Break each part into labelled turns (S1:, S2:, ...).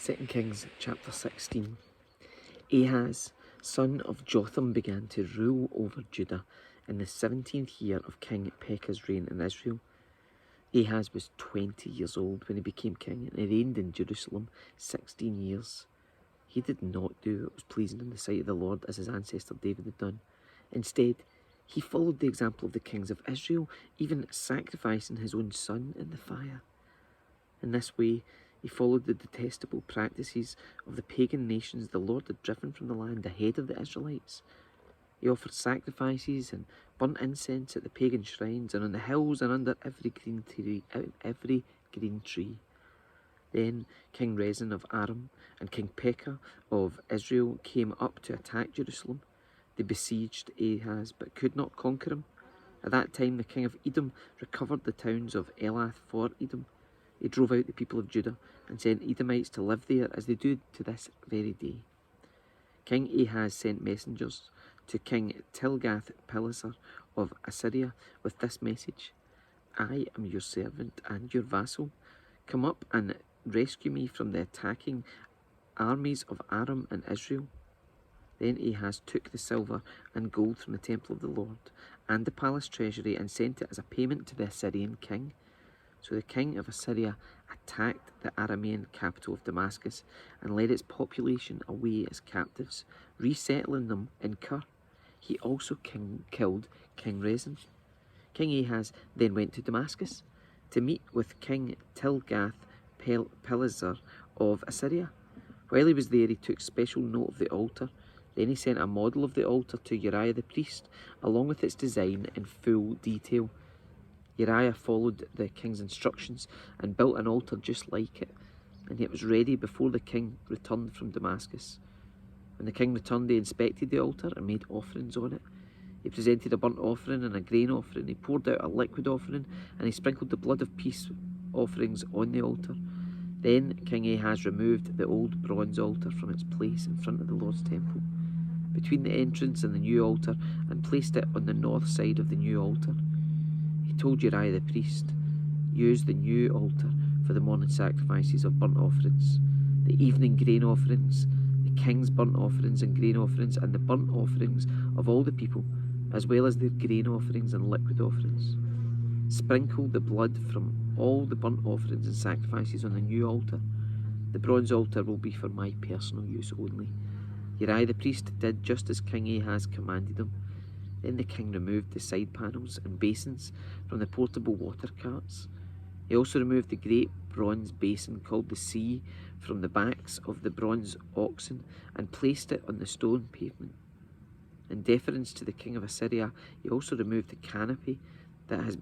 S1: 2 Kings chapter 16. Ahaz, son of Jotham, began to rule over Judah in the 17th year of King Pekah's reign in Israel. Ahaz was 20 years old when he became king, and he reigned in Jerusalem 16 years. He did not do what was pleasing in the sight of the Lord as his ancestor David had done. Instead, he followed the example of the kings of Israel, even sacrificing his own son in the fire. In this way, he followed the detestable practices of the pagan nations the Lord had driven from the land ahead of the Israelites. He offered sacrifices and burnt incense at the pagan shrines and on the hills and under every green tree. Then King Rezin of Aram and King Pekah of Israel came up to attack Jerusalem. They besieged Ahaz but could not conquer him. At that time the king of Edom recovered the towns of Elath for Edom. He drove out the people of Judah and sent Edomites to live there, as they do to this very day. King Ahaz sent messengers to King Tilgath-Pileser of Assyria with this message: I am your servant and your vassal. Come up and rescue me from the attacking armies of Aram and Israel. Then Ahaz took the silver and gold from the temple of the Lord and the palace treasury and sent it as a payment to the Assyrian king. So the king of Assyria attacked the Aramean capital of Damascus and led its population away as captives, resettling them in Kir. He also killed King Rezin. King Ahaz then went to Damascus to meet with King Tilgath-Pileser of Assyria. While he was there, he took special note of the altar. Then he sent a model of the altar to Uriah the priest, along with its design in full detail. Uriah followed the king's instructions and built an altar just like it, and it was ready before the king returned from Damascus. When the king returned, he inspected the altar and made offerings on it. He presented a burnt offering and a grain offering. He poured out a liquid offering, and he sprinkled the blood of peace offerings on the altar. Then King Ahaz removed the old bronze altar from its place in front of the Lord's temple, between the entrance and the new altar, and placed it on the north side of the new altar. He told Uriah the priest, use the new altar for the morning sacrifices of burnt offerings, the evening grain offerings, the king's burnt offerings and grain offerings, and the burnt offerings of all the people, as well as their grain offerings and liquid offerings. Sprinkle the blood from all the burnt offerings and sacrifices on the new altar. The bronze altar will be for my personal use only. Uriah the priest did just as King Ahaz commanded him. Then the king removed the side panels and basins from the portable water carts. He also removed the great bronze basin called the sea from the backs of the bronze oxen and placed it on the stone pavement. In deference to the king of Assyria, he also removed the canopy that had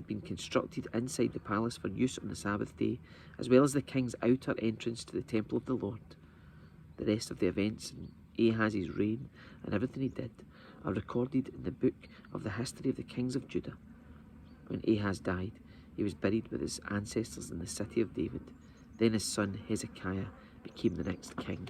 S1: been constructed inside the palace for use on the Sabbath day, as well as the king's outer entrance to the temple of the Lord. The rest of the events in Ahaz's reign and everything he did are recorded in the book of the history of the kings of Judah. When Ahaz died, he was buried with his ancestors in the city of David. Then his son Hezekiah became the next king.